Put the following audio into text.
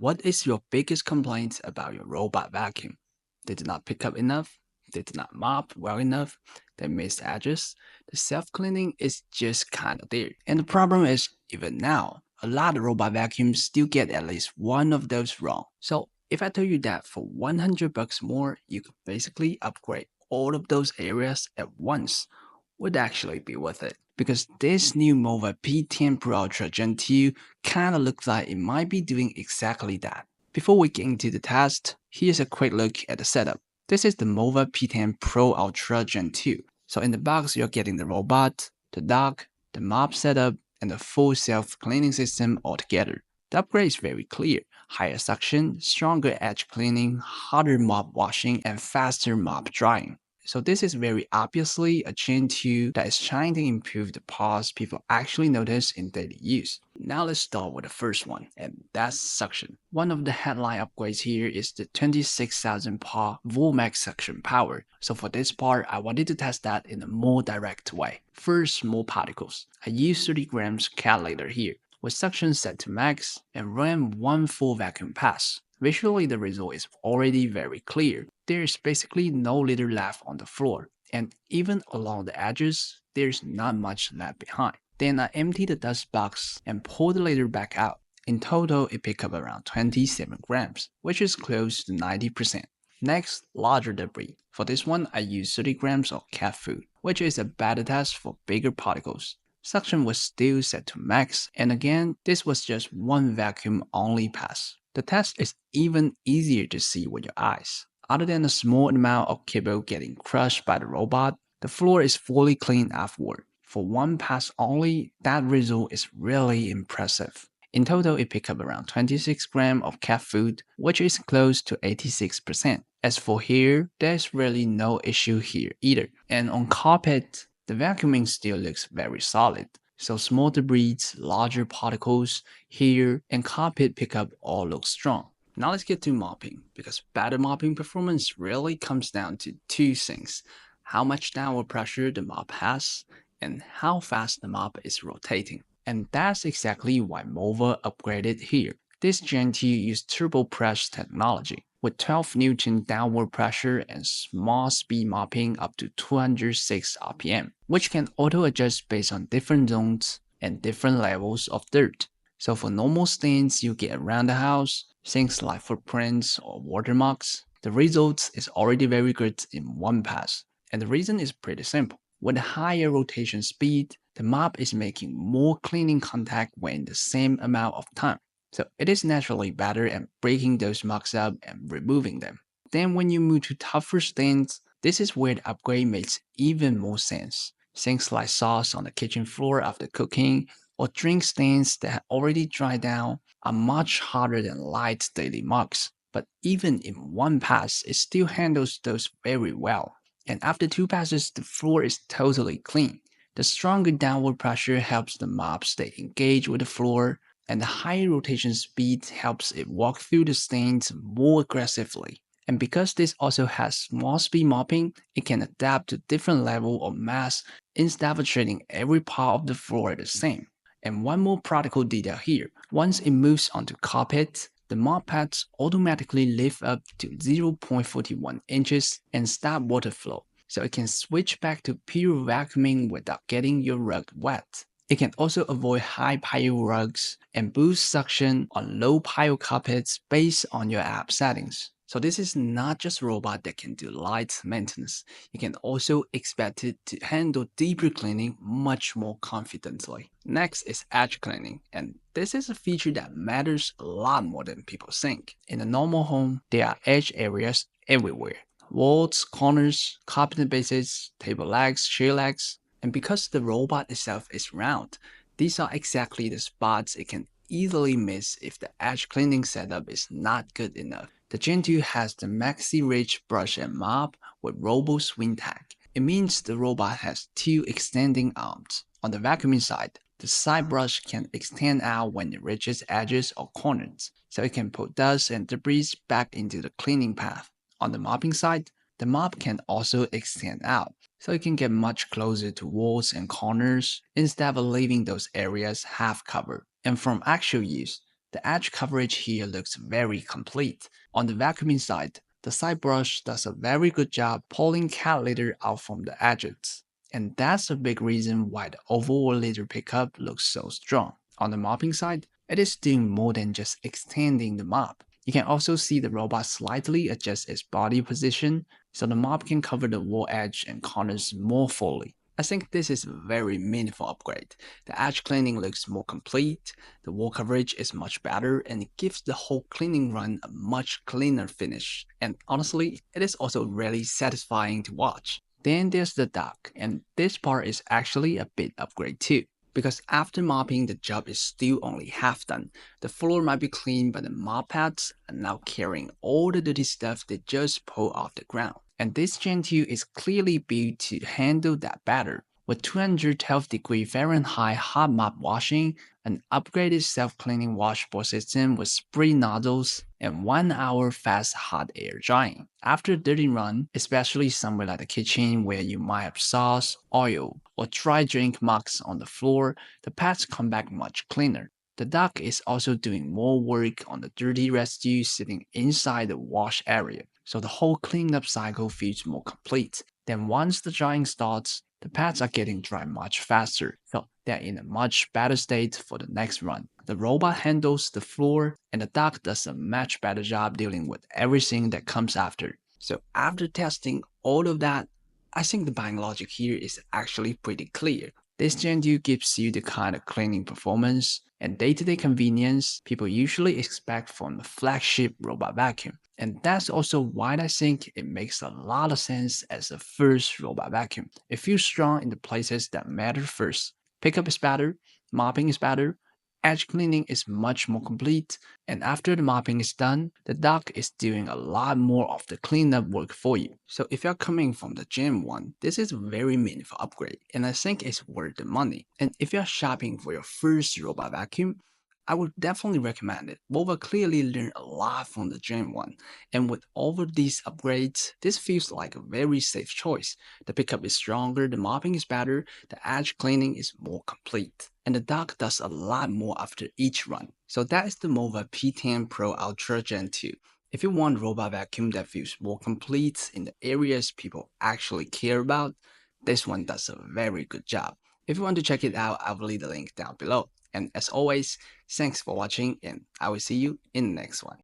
What is your biggest complaint about your robot vacuum? They did not pick up enough, they did not mop well enough, they missed edges, the self-cleaning is just kinda there. And the problem is, even now, a lot of robot vacuums still get at least one of those wrong. So if I tell you that for 100 bucks more, you could basically upgrade all of those areas at once, would actually be worth it. Because this new MOVA P10 Pro Ultra Gen 2 kinda looks like it might be doing exactly that. Before we get into the test, here's a quick look at the setup. This is the MOVA P10 Pro Ultra Gen 2. So in the box, you're getting the robot, the dock, the mop setup, and the full self-cleaning system all together. The upgrade is very clear. Higher suction, stronger edge cleaning, harder mop washing, and faster mop drying. So this is very obviously a Gen 2 that is trying to improve the parts people actually notice in daily use. Now let's start with the first one, and that's suction. One of the headline upgrades here is the 26,000 PA Volmax suction power. So for this part, I wanted to test that in a more direct way. First, more particles. I used 30 grams cat litter here, with suction set to max, and ran one full vacuum pass. Visually, the result is already very clear. There is basically no litter left on the floor, and even along the edges, there's not much left behind. Then I emptied the dust box and pulled the litter back out. In total, it picked up around 27 grams, which is close to 90%. Next, larger debris. For this one, I used 30 grams of cat food, which is a better test for bigger particles. Suction was still set to max, and again, this was just one vacuum only pass. The test is even easier to see with your eyes. Other than a small amount of kibble getting crushed by the robot, the floor is fully clean afterward. For one pass only, that result is really impressive. In total, it picked up around 26 grams of cat food, which is close to 86%. As for here, there's really no issue here either. And on carpet, the vacuuming still looks very solid. So small debris, larger particles, hair, and carpet pickup all look strong. Now let's get to mopping, because better mopping performance really comes down to two things: how much downward pressure the mop has, and how fast the mop is rotating. And that's exactly why MOVA upgraded here. This Gen 2 used turbo press technology, with 12 Newton downward pressure and small speed mopping up to 206 RPM, which can auto-adjust based on different zones and different levels of dirt. So for normal stains you get around the house, things like footprints or watermarks, the result is already very good in one pass. And the reason is pretty simple. With higher rotation speed, the mop is making more cleaning contact when the same amount of time. So it is naturally better at breaking those marks up and removing them. Then when you move to tougher stains, this is where the upgrade makes even more sense. Things like sauce on the kitchen floor after cooking, or drink stains that have already dried down, are much harder than light daily marks. But even in one pass, it still handles those very well. And after two passes, the floor is totally clean. The stronger downward pressure helps the mop stay engaged with the floor, and the higher rotation speed helps it walk through the stains more aggressively. And because this also has small speed mopping, it can adapt to different level of mass instead of treating every part of the floor the same. And one more practical detail here: once it moves onto carpet, the mop pads automatically lift up to 0.41 inches and stop water flow, so it can switch back to pure vacuuming without getting your rug wet. It can also avoid high pile rugs and boost suction on low pile carpets based on your app settings. So this is not just a robot that can do light maintenance. You can also expect it to handle deeper cleaning much more confidently. Next is edge cleaning, and this is a feature that matters a lot more than people think. In a normal home, there are edge areas everywhere: walls, corners, cabinet bases, table legs, chair legs. And because the robot itself is round, these are exactly the spots it can easily miss if the edge cleaning setup is not good enough. The Gen 2 has the Maxi Reach brush and mop with Robo Swing Tag. It means the robot has two extending arms. On the vacuuming side, the side brush can extend out when it reaches edges or corners, so it can pull dust and debris back into the cleaning path. On the mopping side, the mop can also extend out, so it can get much closer to walls and corners instead of leaving those areas half covered. And from actual use, The edge coverage here looks very complete. On the vacuuming side, the side brush does a very good job pulling cat litter out from the edges. And that's a big reason why the overall litter pickup looks so strong. On the mopping side, it is doing more than just extending the mop. You can also see the robot slightly adjust its body position so the mop can cover the wall edge and corners more fully. I think this is a very meaningful upgrade. The edge cleaning looks more complete, the wall coverage is much better, and it gives the whole cleaning run a much cleaner finish. And honestly, it is also really satisfying to watch. Then there's the dock, and this part is actually a bit upgrade too. Because after mopping, the job is still only half done. The floor might be clean, but the mop pads are now carrying all the dirty stuff they just pulled off the ground. And this Gen2 is clearly built to handle that better. With 212° Fahrenheit hot mop washing, an upgraded self-cleaning washboard system with spray nozzles, and 1 hour fast hot air drying. After a dirty run, especially somewhere like the kitchen where you might have sauce, oil, or dry drink marks on the floor, the pads come back much cleaner. The duck is also doing more work on the dirty residue sitting inside the wash area, so the whole cleanup cycle feels more complete. Then once the drying starts, the pads are getting dry much faster, so they're in a much better state for the next run. The robot handles the floor, and the duck does a much better job dealing with everything that comes after. So after testing all of that, I think the buying logic here is actually pretty clear. This Gen2 gives you the kind of cleaning performance and day-to-day convenience people usually expect from the flagship robot vacuum. And that's also why I think it makes a lot of sense as a first robot vacuum. It feels strong in the places that matter first. Pickup is better, mopping is better, edge cleaning is much more complete, and after the mopping is done, the duck is doing a lot more of the cleanup work for you. So if you're coming from the Gen 1, this is a very meaningful upgrade, and I think it's worth the money. And if you're shopping for your first robot vacuum, I would definitely recommend it. MOVA clearly learned a lot from the Gen 1, and with all of these upgrades, this feels like a very safe choice. The pickup is stronger, the mopping is better, the edge cleaning is more complete, and the dock does a lot more after each run. So that is the MOVA P10 Pro Ultra Gen 2. If you want a robot vacuum that feels more complete in the areas people actually care about, this one does a very good job. If you want to check it out, I will leave the link down below. And as always, thanks for watching, and I will see you in the next one.